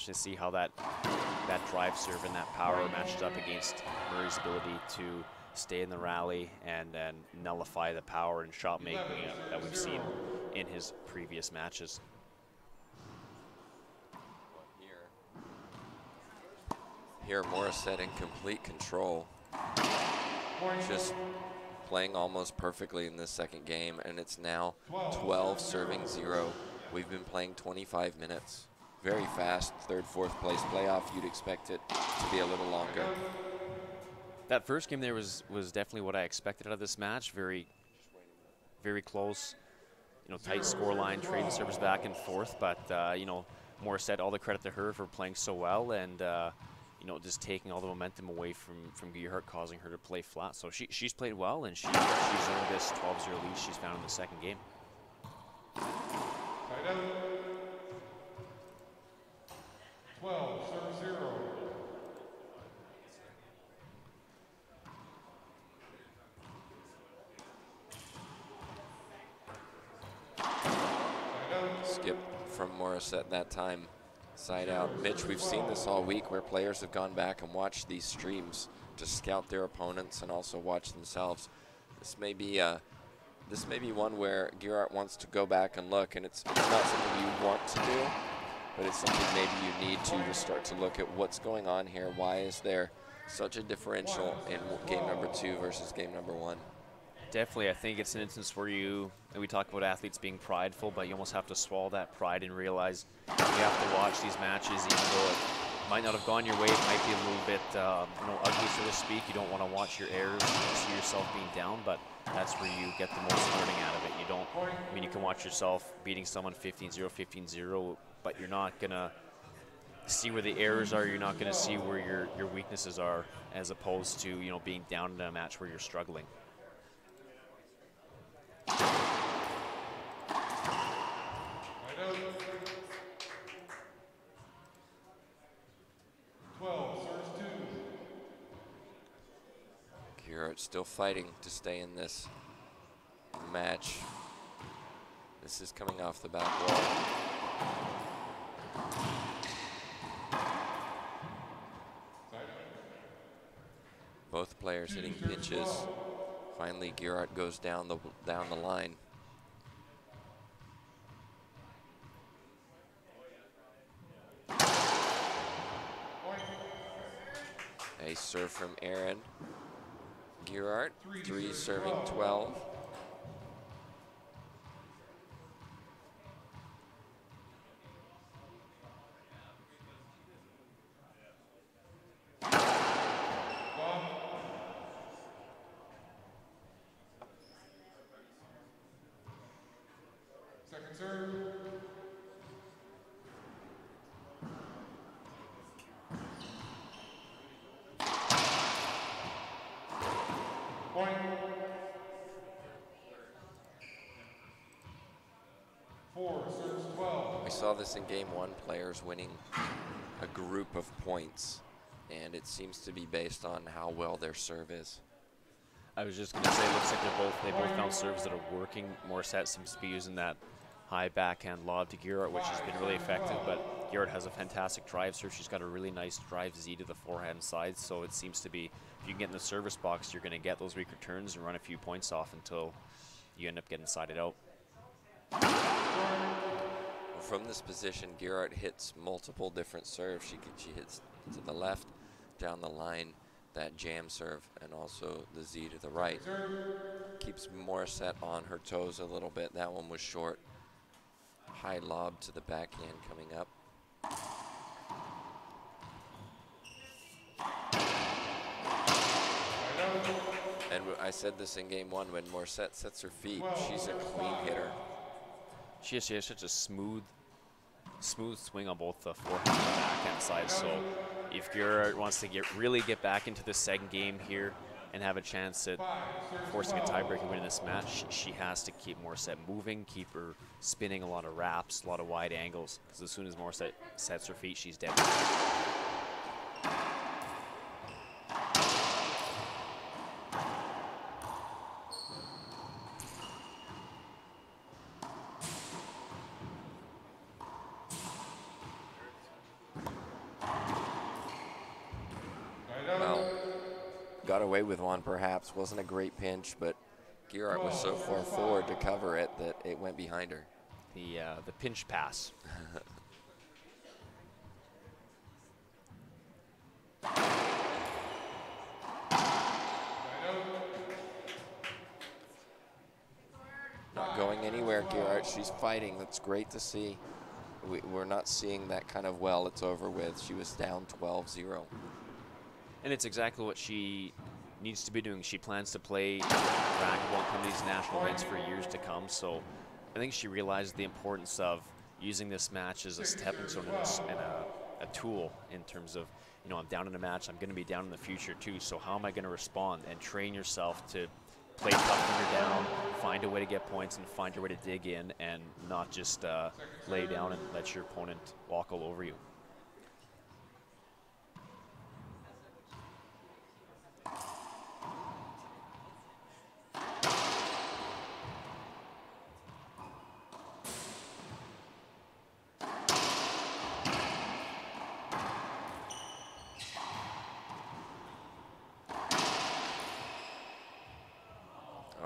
interesting to see how that drive serve and that power matches up against Murray's ability to stay in the rally and then nullify the power and shot making that we've seen in his previous matches. Here Morissette in complete control. Just playing almost perfectly in this second game, and it's now 12 serving 0. We've been playing 25 minutes. Very fast, third, fourth place playoff. You'd expect it to be a little longer. That first game there was definitely what I expected out of this match. Very, very close, you know, tight score line, trading servers back and forth. But you know, Morissette, all the credit to her for playing so well and you know, just taking all the momentum away from Geeraert, causing her to play flat. So she's played well, and she's earned this 12-0 lead she's found in the second game. 12-0. Skip from Morissette that time. Side out. Mitch, we've seen this all week where players have gone back and watched these streams to scout their opponents and also watch themselves. This may be one where Geeraert wants to go back and look, and it's not something you want to do, but it's something maybe you need to start to look at what's going on here. Why is there such a differential in game number 2 versus game number 1? Definitely, I think it's an instance where we talk about athletes being prideful, but you almost have to swallow that pride and realize you have to watch these matches, even though it might not have gone your way. It might be a little bit, you know, ugly, so to speak. You don't want to watch your errors and see yourself being down, but that's where you get the most learning out of it. You don't, I mean, you can watch yourself beating someone 15-0, 15-0, but you're not gonna see where the errors are. You're not gonna see where your weaknesses are, as opposed to, you know, being down in a match where you're struggling. 12 serves 2. Geeraert still fighting to stay in this match. This is coming off the back wall. Both players hitting pitches. Finally, Geeraert goes down the line. A serve from Aaron. Geeraert, 3 serving 12. Second serve. Point. 4 serves 12. We saw this in game 1, players winning a group of points, and it seems to be based on how well their serve is. I was just going to say, it looks like they both found serves that are working. Morissette seems to be using that high backhand lob to Geeraert, which has been really effective, but Geeraert has a fantastic drive serve. She's got a really nice drive Z to the forehand side, so it seems to be, if you can get in the service box, you're going to get those weak returns and run a few points off until you end up getting sided out. From this position, Geeraert hits multiple different serves. She hits to the left, down the line, that jam serve, and also the Z to the right. Keeps Morissette on her toes a little bit. That one was short. High lob to the backhand coming up. And I said this in game 1, when Morissette sets her feet, she's a clean hitter. She has such a smooth swing on both the forehand and the backhand side. So if Geeraert wants to really get back into the second game here and have a chance at forcing a tiebreaker win in this match, she has to keep Morissette moving, keep her spinning a lot of wraps, a lot of wide angles, because as soon as Morissette sets her feet, she's dead. got away with one perhaps. Wasn't a great pinch, but Geeraert was so far forward to cover it that it went behind her. The pinch pass. Not going anywhere, Geeraert. She's fighting. That's great to see. We're not seeing that kind of well, it's over with. She was down 12-0. And it's exactly what she needs to be doing. She plans to play racquetball and come to these national events for years to come. So I think she realized the importance of using this match as a stepping stone and a tool in terms of, you know, I'm down in a match, I'm going to be down in the future too. So how am I going to respond? And train yourself to play tough when you're down, find a way to get points, and find your way to dig in and not just lay down and let your opponent walk all over you.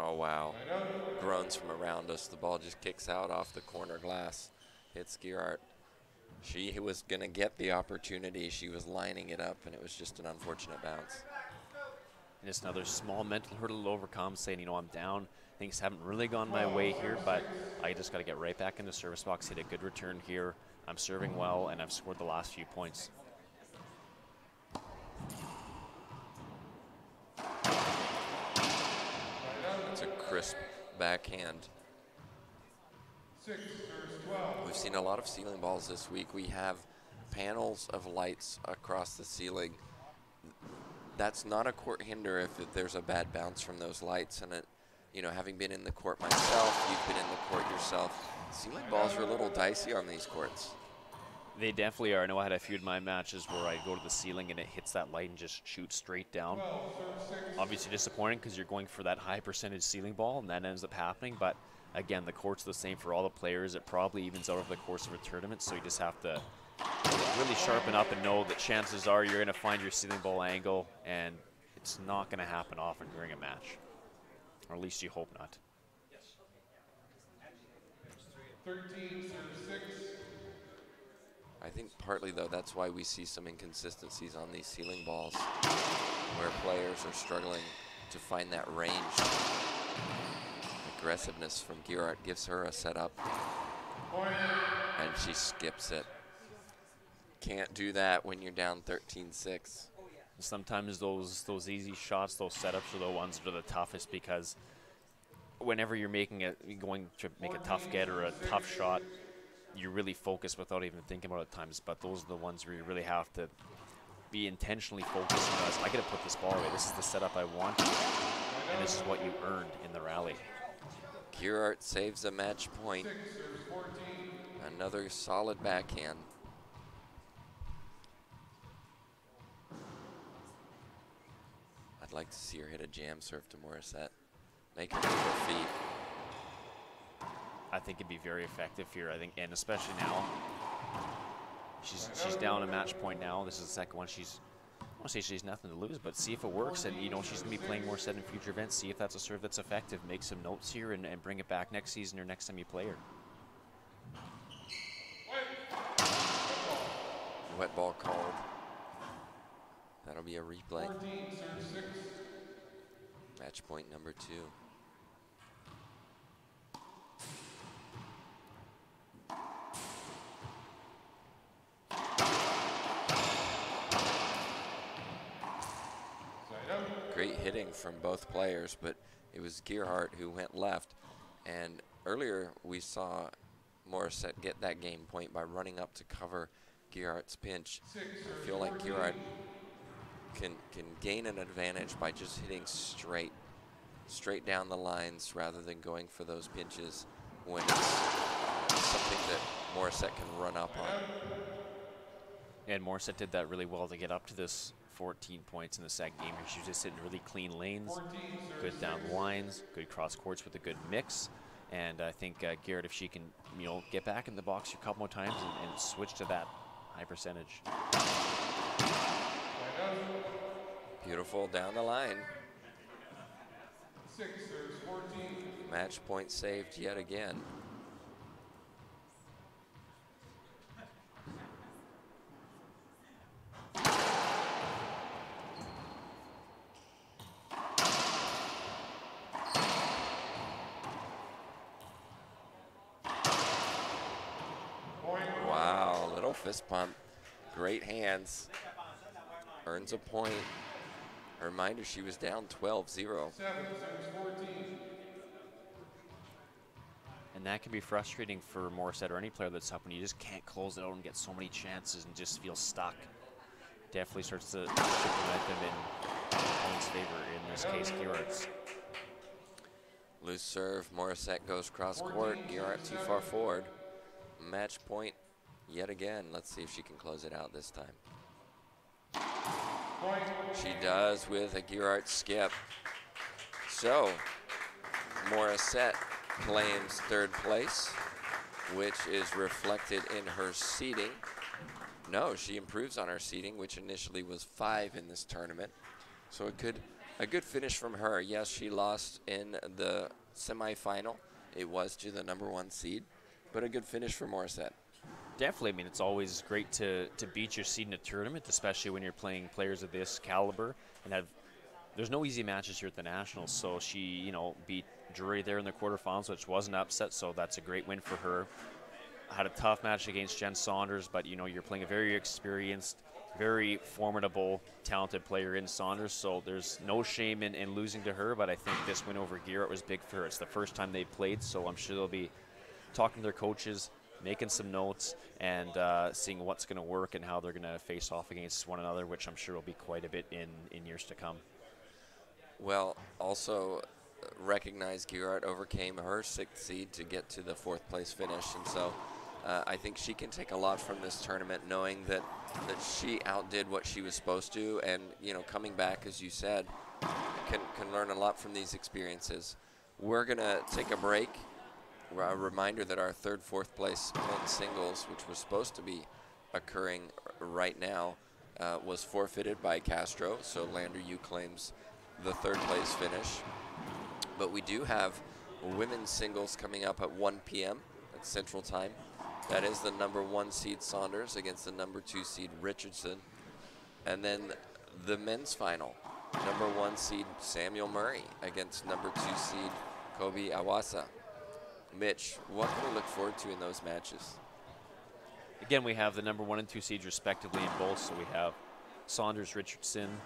Oh, wow. Groans from around us. The ball just kicks out off the corner glass. Hits Geeraert. She was going to get the opportunity. She was lining it up, and it was just an unfortunate bounce. And just another small mental hurdle to overcome, saying, you know, I'm down. Things haven't really gone my way here, but I just got to get right back in the service box, hit a good return here. I'm serving well, and I've scored the last few points. It's a crisp backhand. We've seen a lot of ceiling balls this week. We have panels of lights across the ceiling. That's not a court hinder if there's a bad bounce from those lights. And, you know, having been in the court myself, you've been in the court yourself. Ceiling balls are a little dicey on these courts. They definitely are. I know I had a few of my matches where I go to the ceiling and it hits that light and just shoots straight down. Obviously disappointing because you're going for that high percentage ceiling ball, and that ends up happening. But again, the court's the same for all the players. It probably evens out over the course of a tournament, so you just have to really sharpen up and know that chances are you're going to find your ceiling ball angle, and it's not going to happen often during a match, or at least you hope not. 13-6. I think partly, though, that's why we see some inconsistencies on these ceiling balls, where players are struggling to find that range. Aggressiveness from Geeraert gives her a setup, and she skips it. Can't do that when you're down 13-6. Sometimes those easy shots, those setups are the ones that are the toughest, because whenever you're going to make a tough get or a tough shot, you really focus without even thinking about it at times. But those are the ones where you really have to be intentionally focused on, I got to put this ball away. This is the setup I want, and this is what you earned in the rally. Geeraert saves a match point. Another solid backhand. I'd like to see her hit a jam serve to Morissette. Make her move her feet. I think it'd be very effective here. I think, and especially now, she's down a match point now. This is the second one. I want to say she has nothing to lose, but see if it works. And you know, she's gonna be playing Morissette in future events. See if that's a serve that's effective. Make some notes here and bring it back next season or next time you play her. Wet ball called. That'll be a replay. 14-6. Match point number 2. Great hitting from both players, but it was Geeraert who went left. And earlier we saw Morissette get that game point by running up to cover Geeraert's pinch. I feel like Geeraert can gain an advantage by just hitting straight down the lines rather than going for those pinches when it's something that Morissette can run up on. And Morissette did that really well to get up to this 14 points in the second game. She was just hitting really clean lanes, good down lines, good cross courts with a good mix. And I think Geeraert, if she can, you know, get back in the box a couple more times and switch to that high percentage. Beautiful down the line. 6 serves 14. Match point saved yet again. Wow, little fist pump. Great hands. Earns a point. A reminder, she was down 12-0. 7 serves 14. And that can be frustrating for Morissette or any player that's up when you just can't close it out and get so many chances and just feel stuck. Definitely starts to shift momentum in opponent's favor, in this case, Geeraert's. Loose serve, Morissette goes cross court. Geeraert too far forward. Match point yet again. Let's see if she can close it out this time. She does with a Geeraert skip. So, Morissette claims third place, which is reflected in her seeding. No, she improves on her seeding, which initially was 5 in this tournament. So a good finish from her. Yes, she lost in the semifinal. It was to the #1 seed, but a good finish for Morissette. Definitely. I mean, it's always great to beat your seed in a tournament, especially when you're playing players of this caliber. And there's no easy matches here at the Nationals, so she, you know, beat Geeraert there in the quarterfinals, which was an upset, so that's a great win for her. Had a tough match against Jen Saunders, but, you know, you're playing a very experienced, very formidable, talented player in Saunders, so there's no shame in losing to her, but I think this win over Geeraert was big for her. It's the first time they played, so I'm sure they'll be talking to their coaches, making some notes, and seeing what's going to work and how they're going to face off against one another, which I'm sure will be quite a bit in years to come. Well, also recognize Geeraert overcame her 6th seed to get to the 4th place finish, and so I think she can take a lot from this tournament, knowing that she outdid what she was supposed to, and, you know, coming back, as you said, can learn a lot from these experiences. We're gonna take a break. A reminder that our 3rd, 4th place men's singles, which was supposed to be occurring right now, was forfeited by Castro, so Lander U claims the 3rd place finish. But we do have women's singles coming up at 1 p.m. at Central Time. That is the #1 seed Saunders against the #2 seed Richardson. And then the men's final, #1 seed Samuel Murray against #2 seed Kobe Awasa. Mitch, what can we look forward to in those matches? Again, we have the #1 and 2 seeds respectively in both, so we have Saunders, Richardson,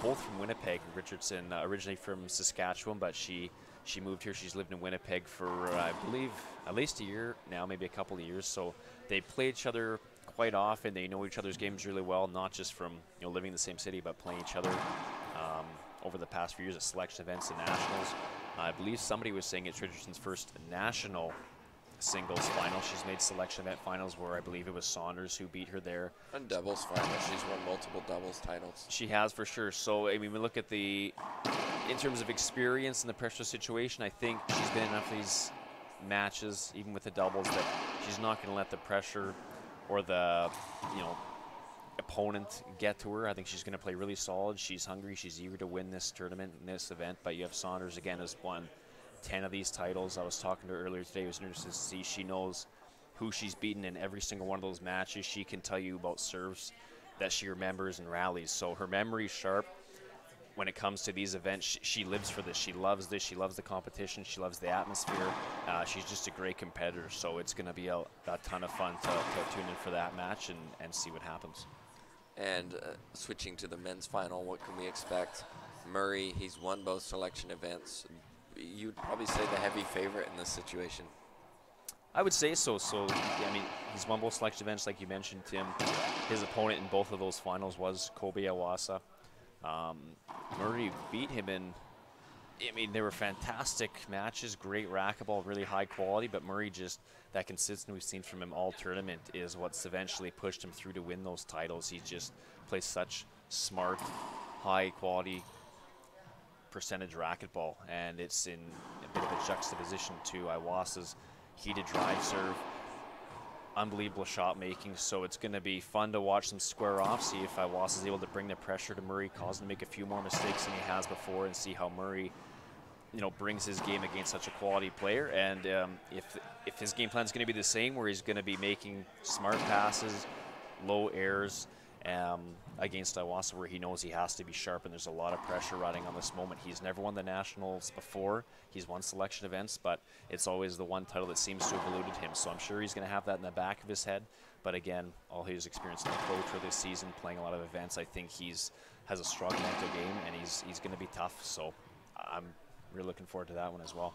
both from Winnipeg. Richardson originally from Saskatchewan, but she moved here. She's lived in Winnipeg for, I believe, at least a year now, maybe a couple of years. So they play each other quite often. They know each other's games really well, not just from, you know, living in the same city, but playing each other over the past few years at selection events and nationals. I believe somebody was saying it's Richardson's first national singles final. She's made selection event finals where I believe it was Saunders who beat her there. And doubles final. She's won multiple doubles titles. She has, for sure. So, I mean, we look at in terms of experience in the pressure situation, I think she's been in enough of these matches, even with the doubles, that she's not going to let the pressure or the, you know, opponent get to her. I think she's going to play really solid. She's hungry. She's eager to win this tournament and this event. But you have Saunders, again, has won 10 of these titles. I was talking to her earlier today. It was interesting to see she knows who she's beaten in every single one of those matches. She can tell you about serves that she remembers and rallies. So her memory's sharp when it comes to these events. She lives for this. She loves this. She loves the competition. She loves the atmosphere. She's just a great competitor. So it's going to be a ton of fun to tune in for that match and see what happens. And switching to the men's final, what can we expect? Murray, he's won both selection events. You'd probably say the heavy favorite in this situation. I would say so. So, I mean, he's won both selection events, like you mentioned, Tim. His opponent in both of those finals was Kobe Awasa. Murray beat him in, I mean, they were fantastic matches, great racquetball, really high quality, but Murray just, that consistency we've seen from him all tournament is what's eventually pushed him through to win those titles. He just plays such smart, high quality percentage racquetball, and it's in a bit of a juxtaposition to Iwasa's heated drive serve, unbelievable shot making. So it's going to be fun to watch them square off, see if Iwas is able to bring the pressure to Murray, cause him to make a few more mistakes than he has before, and see how Murray, you know, brings his game against such a quality player. And if his game plan is going to be the same, where he's going to be making smart passes, low errors, against Iwasa, where he knows he has to be sharp and there's a lot of pressure riding on this moment. He's never won the Nationals before. He's won selection events, but it's always the one title that seems to have eluded him. So I'm sure he's going to have that in the back of his head. But again, all his experience in the Pro Tour this season, playing a lot of events, I think has a strong mental game, and he's going to be tough. So I'm really looking forward to that one as well.